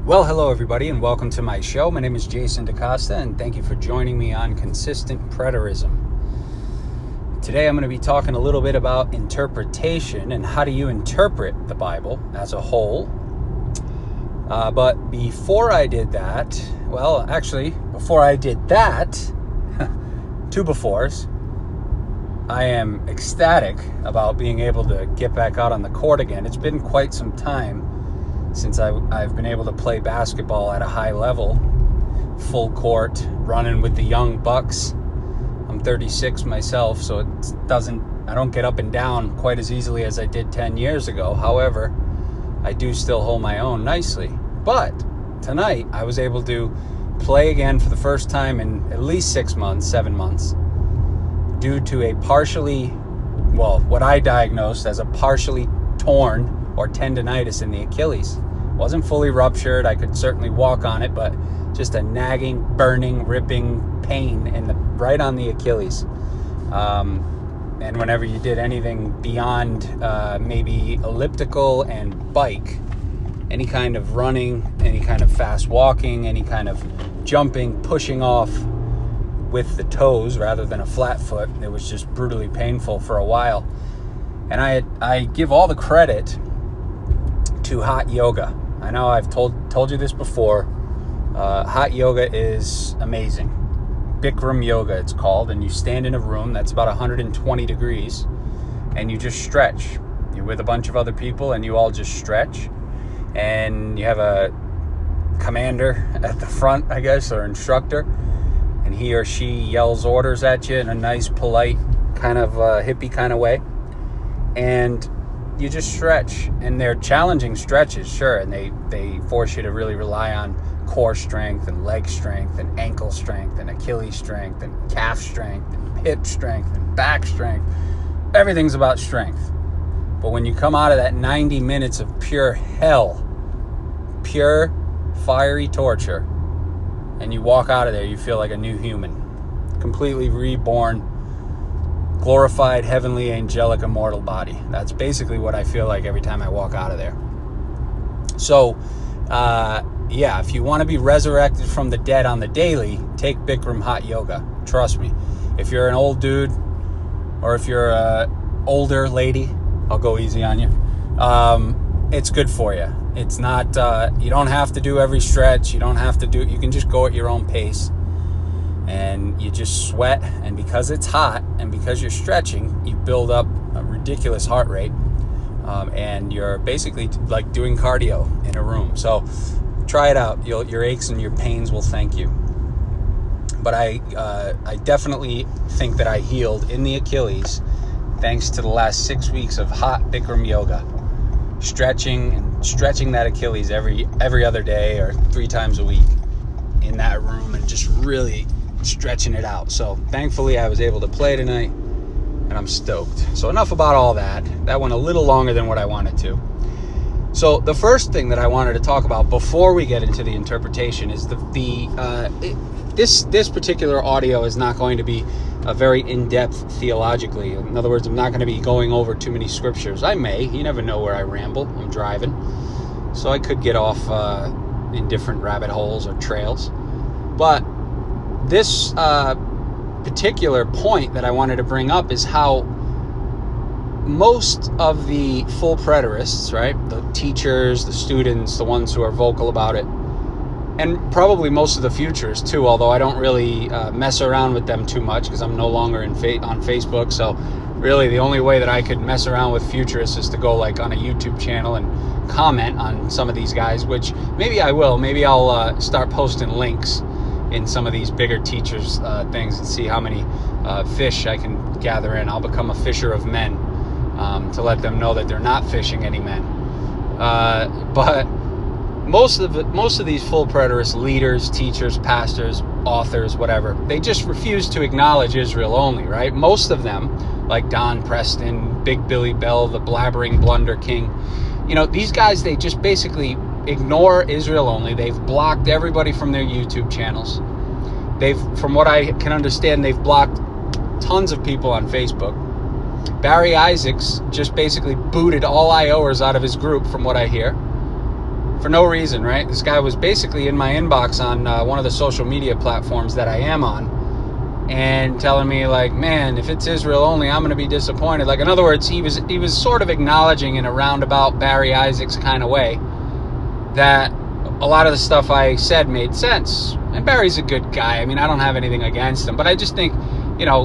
Well, hello everybody, and welcome to my show. My name is Jason DaCosta, and thank you for joining me on Consistent Preterism. Today I'm going to be talking a little bit about interpretation and how do you interpret the Bible as a whole. But before I did that, two befores, I am ecstatic about being able to get back out on the court again. It's been quite some time since I've been able to play basketball at a high level, full court, running with the young bucks. I'm 36 myself, so I don't get up and down quite as easily as I did 10 years ago. However, I do still hold my own nicely. But tonight, I was able to play again for the first time in at least 7 months, due to what I diagnosed as a partially torn or tendonitis in the Achilles. Wasn't fully ruptured. I could certainly walk on it, but just a nagging, burning, ripping pain right on the Achilles. And whenever you did anything beyond maybe elliptical and bike, any kind of running, any kind of fast walking, any kind of jumping, pushing off with the toes rather than a flat foot, it was just brutally painful for a while. And I give all the credit to hot yoga. I know I've told you this before. Hot yoga is amazing. Bikram yoga it's called, and you stand in a room that's about 120 degrees and you just stretch. You're with a bunch of other people and you all just stretch, and you have a commander at the front, I guess, or instructor, and he or she yells orders at you in a nice, polite, kind of hippie kind of way, and you just stretch. And they're challenging stretches, sure, and they force you to really rely on core strength and leg strength and ankle strength and Achilles strength and calf strength and hip strength and back strength. Everything's about strength. But when you come out of that 90 minutes of pure hell, pure fiery torture, and you walk out of there, you feel like a new human, completely reborn, glorified, heavenly, angelic, immortal body. That's basically what I feel like every time I walk out of there. So, if you want to be resurrected from the dead on the daily, take Bikram hot yoga. Trust me. If you're an old dude, or if you're an older lady, I'll go easy on you. It's good for you. It's not, you don't have to do every stretch. You can just go at your own pace. And you just sweat, and because it's hot and because you're stretching, you build up a ridiculous heart rate, and you're basically like doing cardio in a room. So try it out. Your aches and your pains will thank you. But I definitely think that I healed in the Achilles thanks to the last 6 weeks of hot Bikram yoga, stretching that Achilles every other day or 3 times a week in that room, and just really stretching it out. So thankfully I was able to play tonight, and I'm stoked. So enough about all that. That went a little longer than what I wanted to. So the first thing that I wanted to talk about before we get into the interpretation is this particular audio is not going to be very in-depth theologically. In other words, I'm not going to be going over too many scriptures. I may. You never know where I ramble. I'm driving, so I could get off in different rabbit holes or trails. But this particular point that I wanted to bring up is how most of the full preterists, right, the teachers, the students, the ones who are vocal about it, and probably most of the futurists too, although I don't really mess around with them too much because I'm no longer on Facebook. So really the only way that I could mess around with futurists is to go like on a YouTube channel and comment on some of these guys, which maybe I will. Maybe I'll start posting links in some of these bigger teachers things and see how many fish I can gather in. I'll become a fisher of men to let them know that they're not fishing any men. But most of these full preterist leaders, teachers, pastors, authors, whatever, they just refuse to acknowledge Israel only, right? Most of them, like Don Preston, Big Billy Bell, the blabbering blunder king, these guys, they just basically ignore Israel only. They've blocked everybody from their YouTube channels. From what I can understand, they've blocked tons of people on Facebook. Barry Isaacs just basically booted all IOers out of his group, from what I hear. for no reason, right? This guy was basically in my inbox on one of the social media platforms that I am on, and telling me like, man, if it's Israel only, I'm going to be disappointed. Like, in other words, he was sort of acknowledging in a roundabout Barry Isaacs kind of way that a lot of the stuff I said made sense. And Barry's a good guy. I mean, I don't have anything against him, but I just think,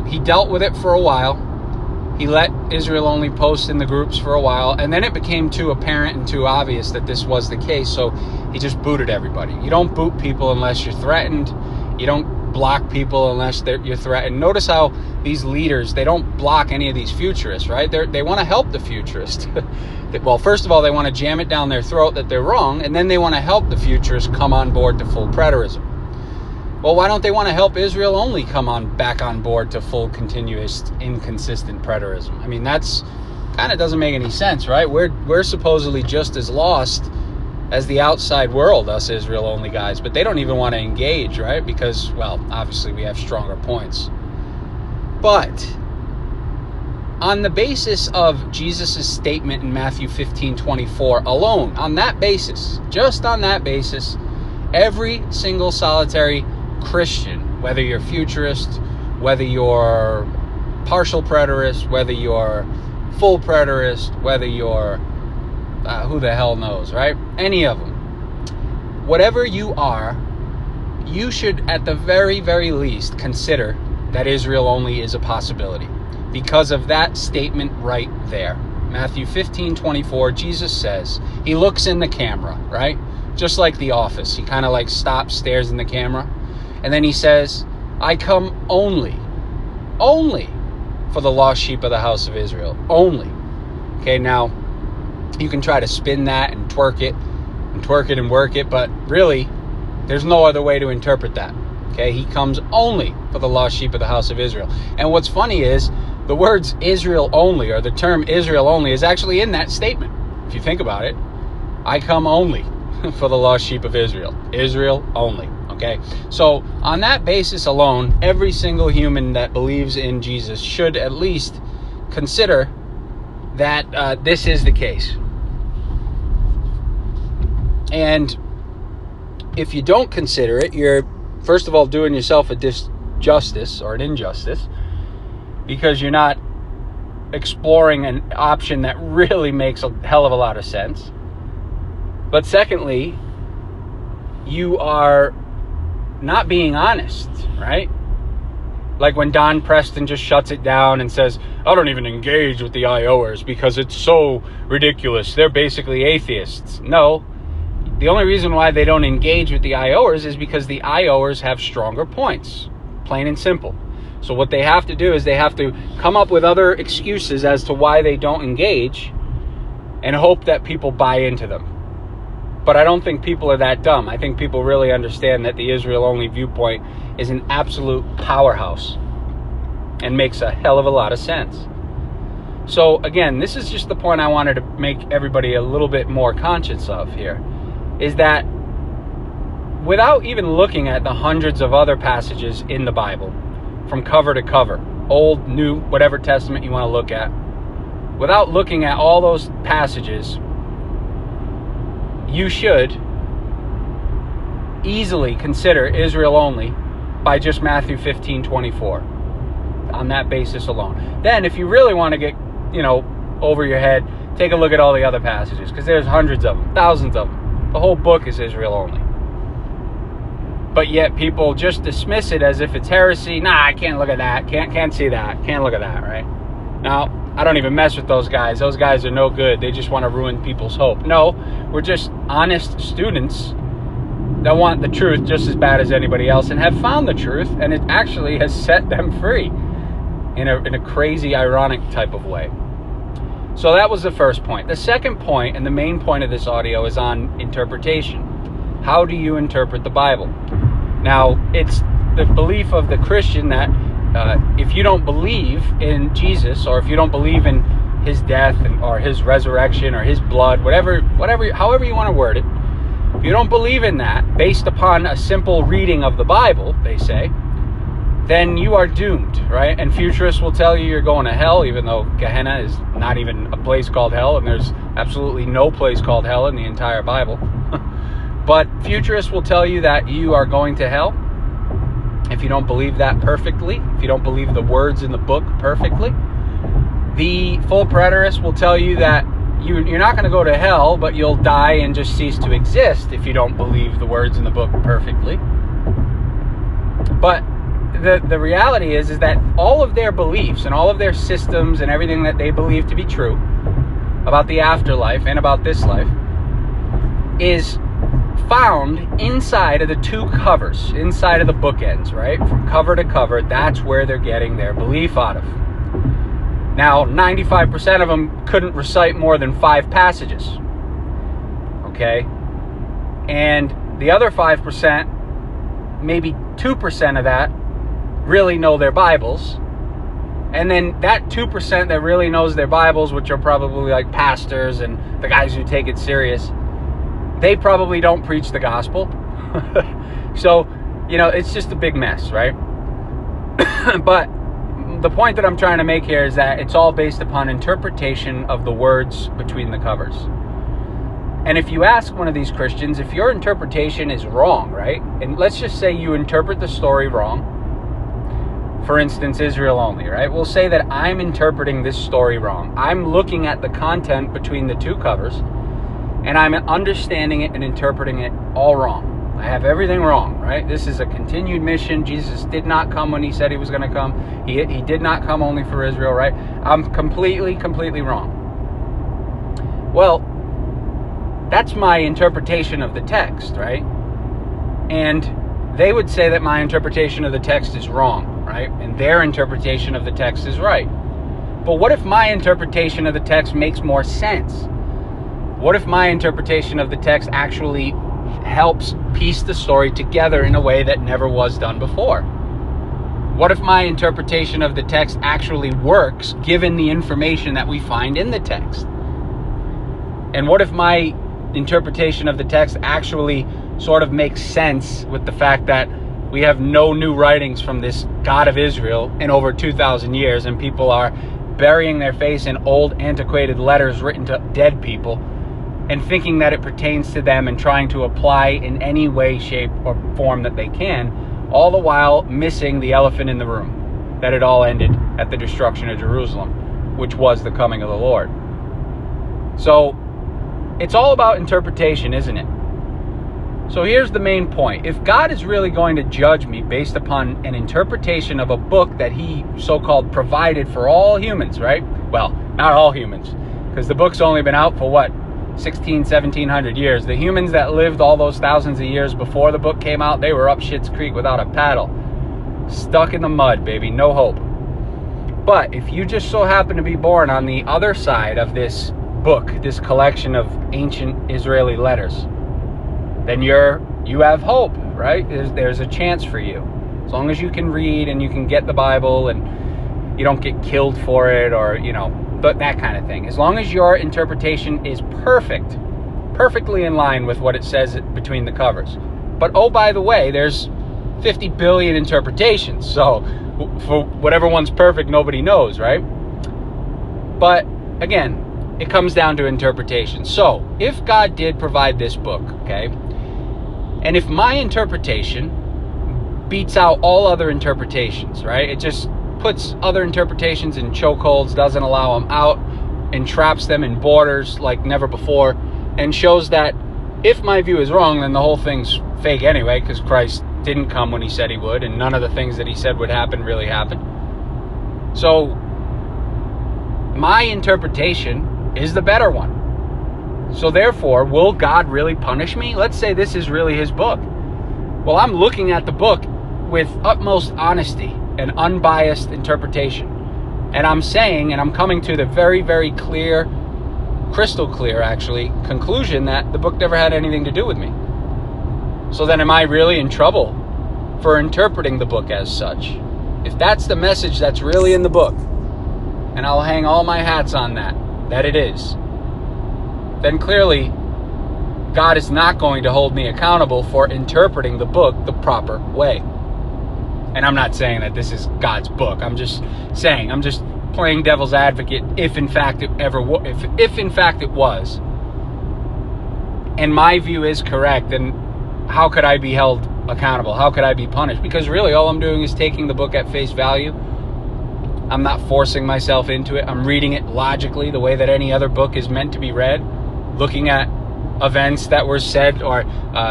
he dealt with it for a while. He let Israel only post in the groups for a while, and then it became too apparent and too obvious that this was the case, so he just booted everybody. You don't boot people unless you're threatened. You don't block people unless you're threatened. Notice how these leaders, they don't block any of these futurists, right? They want to help the futurists. Well, first of all, they want to jam it down their throat that they're wrong, and then they want to help the futurists come on board to full preterism. Well, why don't they want to help Israel only come back on board to full, continuous, inconsistent preterism? I mean, that's kind of doesn't make any sense, right? We're supposedly just as lost as the outside world, us Israel only guys, but they don't even want to engage, right? Because, well, obviously we have stronger points. But on the basis of Jesus' statement in Matthew 15:24 alone, on that basis, just on that basis, every single solitary Christian, whether you're futurist, whether you're partial preterist, whether you're full preterist, whether you're who the hell knows, right? Any of them. Whatever you are, you should at the very, very least consider that Israel only is a possibility because of that statement right there. Matthew 15:24, Jesus says, he looks in the camera, right? Just like The Office. He kind of like stops, stares in the camera. And then he says, I come only for the lost sheep of the house of Israel. Only. Okay, now, you can try to spin that and twerk it and work it, but really, there's no other way to interpret that. Okay, he comes only for the lost sheep of the house of Israel. And what's funny is, the words Israel only, or the term Israel only, is actually in that statement. If you think about it, I come only for the lost sheep of Israel. Israel only. Okay, so on that basis alone, every single human that believes in Jesus should at least consider that this is the case. And if you don't consider it, you're first of all doing yourself a disjustice or an injustice, because you're not exploring an option that really makes a hell of a lot of sense. But secondly, you are not being honest, right? Like when Don Preston just shuts it down and says, I don't even engage with the IOers because it's so ridiculous. They're basically atheists. No, the only reason why they don't engage with the IOers is because the IOers have stronger points, plain and simple. So what they have to do is they have to come up with other excuses as to why they don't engage and hope that people buy into them. But I don't think people are that dumb. I think people really understand that the Israel-only viewpoint is an absolute powerhouse and makes a hell of a lot of sense. So again, this is just the point I wanted to make everybody a little bit more conscious of here, is that without even looking at the hundreds of other passages in the Bible, from cover to cover, Old, New, whatever testament you want to look at, without looking at all those passages, you should easily consider Israel only by just Matthew 15:24 on that basis alone. Then if you really want to get, over your head, take a look at all the other passages, because there's hundreds of them, thousands of them. The whole book is Israel only. But yet people just dismiss it as if it's heresy. Nah, I can't look at that. Can't see that. Can't look at that, right? Now, I don't even mess with those guys. Those guys are no good. They just want to ruin people's hope. No, we're just honest students that want the truth just as bad as anybody else and have found the truth, and it actually has set them free in a crazy, ironic type of way. So that was the first point. The second point, and the main point of this audio, is on interpretation. How do you interpret the Bible? Now, it's the belief of the Christian that if you don't believe in Jesus, or if you don't believe in his death or his resurrection or his blood, whatever, however you want to word it, if you don't believe in that based upon a simple reading of the Bible, they say, then you are doomed, right? And futurists will tell you you're going to hell, even though Gehenna is not even a place called hell, and there's absolutely no place called hell in the entire Bible. But futurists will tell you that you are going to hell if you don't believe that perfectly, if you don't believe the words in the book perfectly. The full preterist will tell you that you're not going to go to hell, but you'll die and just cease to exist if you don't believe the words in the book perfectly. But the reality is that all of their beliefs and all of their systems and everything that they believe to be true about the afterlife and about this life is found inside of the two covers, inside of the bookends, right? From cover to cover, that's where they're getting their belief out of. Now, 95% of them couldn't recite more than 5 passages, okay? And the other 5%, maybe 2% of that, really know their Bibles. And then that 2% that really knows their Bibles, which are probably like pastors and the guys who take it serious, they probably don't preach the gospel. So, it's just a big mess, right? But the point that I'm trying to make here is that it's all based upon interpretation of the words between the covers. And if you ask one of these Christians, if your interpretation is wrong, right? And let's just say you interpret the story wrong. For instance, Israel only, right? We'll say that I'm interpreting this story wrong. I'm looking at the content between the two covers, and I'm understanding it and interpreting it all wrong. I have everything wrong, right? This is a continued mission. Jesus did not come when he said he was going to come. He did not come only for Israel, right? I'm completely wrong. Well, that's my interpretation of the text, right? And they would say that my interpretation of the text is wrong, right? And their interpretation of the text is right. But what if my interpretation of the text makes more sense? What if my interpretation of the text actually helps piece the story together in a way that never was done before? What if my interpretation of the text actually works given the information that we find in the text? And what if my interpretation of the text actually sort of makes sense with the fact that we have no new writings from this God of Israel in over 2,000 years, and people are burying their face in old antiquated letters written to dead people and thinking that it pertains to them and trying to apply in any way, shape, or form that they can, all the while missing the elephant in the room, that it all ended at the destruction of Jerusalem, which was the coming of the Lord. So it's all about interpretation, isn't it? So here's the main point. If God is really going to judge me based upon an interpretation of a book that he so-called provided for all humans, right? Well, not all humans, because the book's only been out for what? 1700 years. The humans that lived all those thousands of years before the book came out, they were up Schitt's Creek without a paddle. Stuck in the mud, baby. No hope. But if you just so happen to be born on the other side of this book, this collection of ancient Israeli letters, then you have hope, right? There's a chance for you. As long as you can read and you can get the Bible and you don't get killed for it, or, but that kind of thing. As long as your interpretation is perfectly in line with what it says between the covers. But oh, by the way, there's 50 billion interpretations. So for whatever one's perfect, nobody knows, right? But again, it comes down to interpretation. So if God did provide this book, okay, and if my interpretation beats out all other interpretations, right? It just puts other interpretations in chokeholds, doesn't allow them out, entraps them in borders like never before, and shows that if my view is wrong, then the whole thing's fake anyway, because Christ didn't come when he said he would, and none of the things that he said would happen really happened. So my interpretation is the better one. So therefore, will God really punish me? Let's say this is really his book. Well, I'm looking at the book with utmost honesty and unbiased interpretation. And I'm saying, and I'm coming to the very, very clear, crystal clear actually, conclusion that the book never had anything to do with me. So then am I really in trouble for interpreting the book as such? If that's the message that's really in the book, and I'll hang all my hats on that it is, then clearly God is not going to hold me accountable for interpreting the book the proper way. And I'm not saying that this is God's book. I'm just playing devil's advocate if in fact it if in fact it was. And my view is correct, then how could I be held accountable? How could I be punished? Because really all I'm doing is taking the book at face value. I'm not forcing myself into it. I'm reading it logically the way that any other book is meant to be read, looking at events that were said or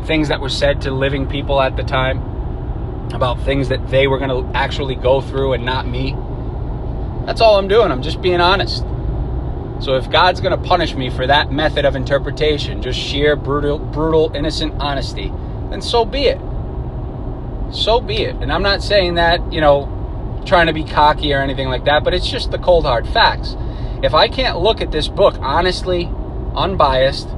things that were said to living people at the time about things that they were going to actually go through and not me. That's all I'm doing. I'm just being honest. So if God's going to punish me for that method of interpretation, just sheer brutal, innocent honesty, then so be it. So be it. And I'm not saying that, trying to be cocky or anything like that, but it's just the cold hard facts. If I can't look at this book honestly, unbiased,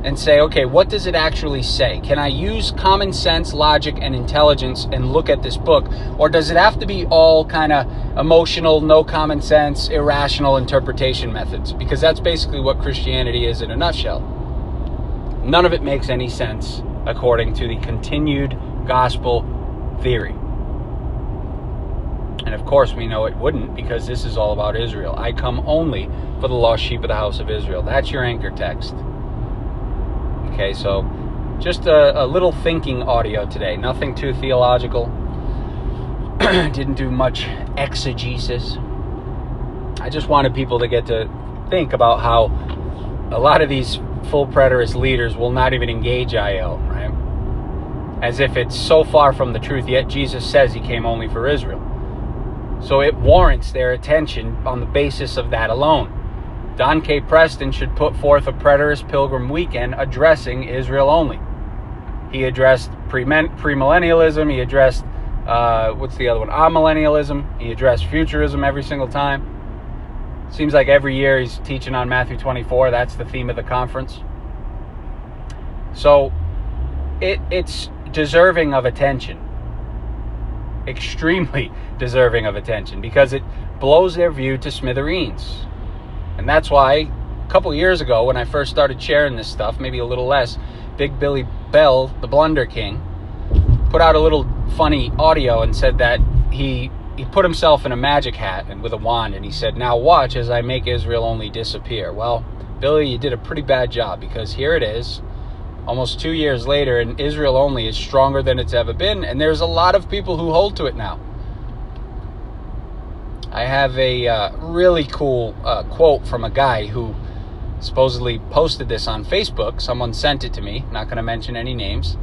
and say, okay, what does it actually say? Can I use common sense, logic, and intelligence and look at this book? Or does it have to be all kind of emotional, no common sense, irrational interpretation methods? Because that's basically what Christianity is in a nutshell. None of it makes any sense according to the continued gospel theory. And of course we know it wouldn't, because this is all about Israel. I come only for the lost sheep of the house of Israel. That's your anchor text. Okay, so just a little thinking audio today. Nothing too theological. Didn't do much exegesis. I just wanted people to get to think about how a lot of these full preterist leaders will not even engage IL, right? As if it's so far from the truth, yet Jesus says he came only for Israel. So it warrants their attention on the basis of that alone. Don K. Preston should put forth a preterist pilgrim weekend addressing Israel only. He addressed premillennialism. He addressed, what's the other one? Amillennialism. He addressed futurism every single time. Seems like every year he's teaching on Matthew 24. That's the theme of the conference. So it's deserving of attention. Extremely deserving of attention, because it blows their view to smithereens. And that's why a couple years ago, when I first started sharing this stuff, maybe a little less, Big Billy Bell, the Blunder King, put out a little funny audio and said that he put himself in a magic hat and with a wand, and he said, "Now watch as I make Israel only disappear." Well, Billy, you did a pretty bad job, because here it is, almost 2 years later, and Israel only is stronger than it's ever been, and there's a lot of people who hold to it now. I have a really cool quote from a guy who supposedly posted this on Facebook. Someone sent it to me. Not going to mention any names.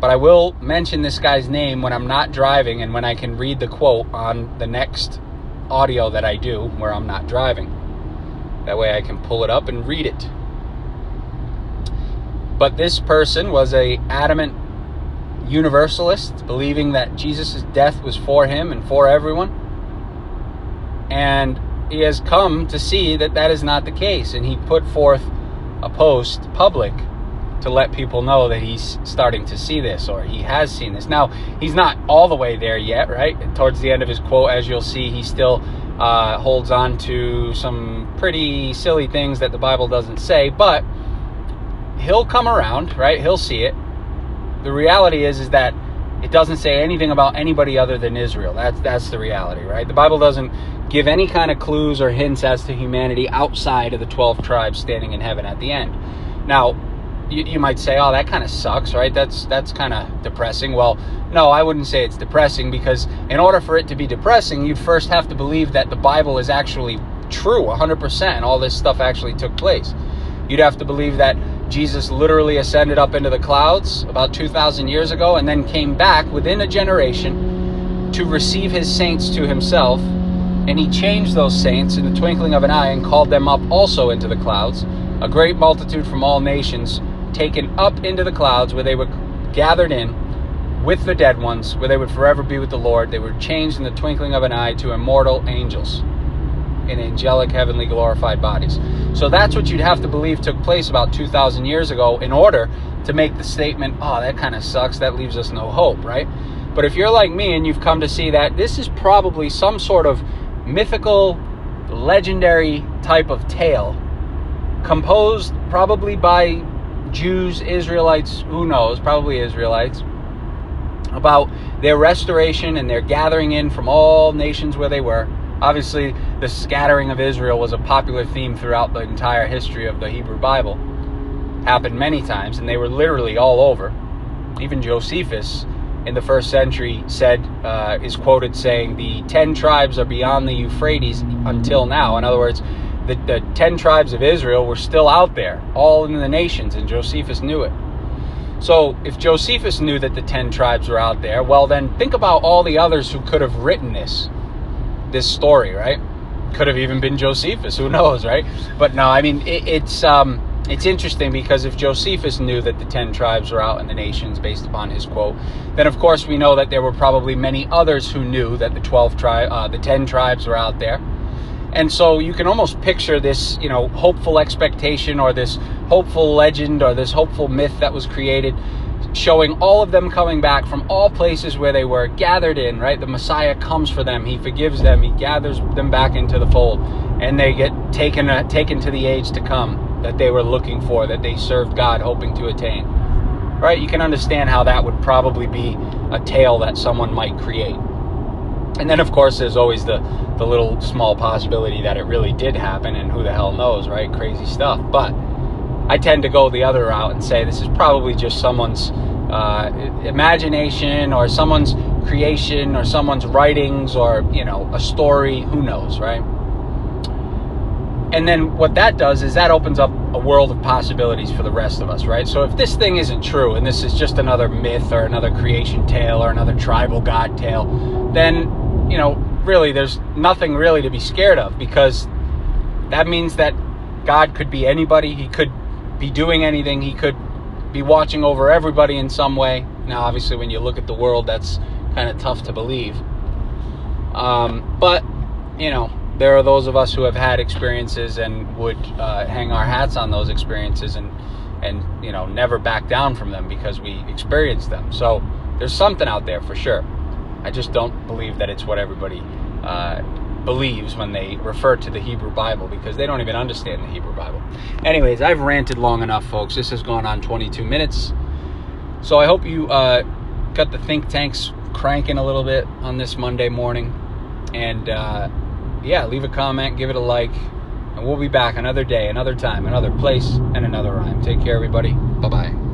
But I will mention this guy's name when I'm not driving and when I can read the quote on the next audio that I do where I'm not driving. That way I can pull it up and read it. But this person was a adamant universalist, believing that Jesus' death was for him and for everyone. And he has come to see that that is not the case. And he put forth a post public to let people know that he's starting to see this, or he has seen this. Now, he's not all the way there yet, right? Towards the end of his quote, as you'll see, he still holds on to some pretty silly things that the Bible doesn't say, but he'll come around, right? He'll see it. The reality is that it doesn't say anything about anybody other than Israel. That's the reality, right? The Bible doesn't give any kind of clues or hints as to humanity outside of the 12 tribes standing in heaven at the end. Now, you might say, oh, that kind of sucks, right? That's kind of depressing. Well, no, I wouldn't say it's depressing, because in order for it to be depressing, you'd first have to believe that the Bible is actually true, 100%, and all this stuff actually took place. You'd have to believe that Jesus literally ascended up into the clouds about 2,000 years ago and then came back within a generation to receive his saints to himself, and he changed those saints in the twinkling of an eye and called them up also into the clouds, a great multitude from all nations, taken up into the clouds, where they were gathered in with the dead ones, where they would forever be with the Lord. They were changed in the twinkling of an eye to immortal angels in angelic, heavenly, glorified bodies. So that's what you'd have to believe took place about 2,000 years ago in order to make the statement, oh, that kind of sucks, that leaves us no hope, right? But if you're like me and you've come to see that this is probably some sort of mythical, legendary type of tale, composed probably by Jews, Israelites, who knows, probably Israelites, about their restoration and their gathering in from all nations where they were. Obviously, the scattering of Israel was a popular theme throughout the entire history of the Hebrew Bible. Happened many times, and they were literally all over. Even Josephus in the first century is quoted saying, the 10 tribes are beyond the Euphrates until now. In other words, the 10 tribes of Israel were still out there, all in the nations, and Josephus knew it. So if Josephus knew that the 10 tribes were out there, well, then think about all the others who could have written this story, right? Could have even been Josephus, who knows, right? But no, I mean, it's interesting, because if Josephus knew that the 10 tribes were out in the nations based upon his quote, then of course we know that there were probably many others who knew that the 10 tribes were out there. And so you can almost picture this, hopeful expectation, or this hopeful legend, or this hopeful myth that was created, showing all of them coming back from all places where they were gathered in, right? The Messiah comes for them. He forgives them. He gathers them back into the fold, and they get taken to the age to come that they were looking for, that they served God hoping to attain. Right? You can understand how that would probably be a tale that someone might create. And then, of course, there's always the little small possibility that it really did happen, and who the hell knows, right? Crazy stuff. But I tend to go the other route and say this is probably just someone's imagination, or someone's creation, or someone's writings, or, a story. Who knows, right? And then what that does is that opens up a world of possibilities for the rest of us, right? So if this thing isn't true, and this is just another myth, or another creation tale, or another tribal god tale, then, really there's nothing really to be scared of, because that means that God could be anybody. He could be doing anything. He could be watching over everybody in some way. Now, obviously, when you look at the world, that's kind of tough to believe. But, there are those of us who have had experiences and would hang our hats on those experiences and never back down from them because we experienced them. So there's something out there for sure. I just don't believe that it's what everybody believes when they refer to the Hebrew Bible, because they don't even understand the Hebrew Bible. Anyways, I've ranted long enough, folks. This has gone on 22 minutes. So I hope you got the think tanks cranking a little bit on this Monday morning. And leave a comment, give it a like, and we'll be back another day, another time, another place, and another rhyme. Take care, everybody. Bye-bye.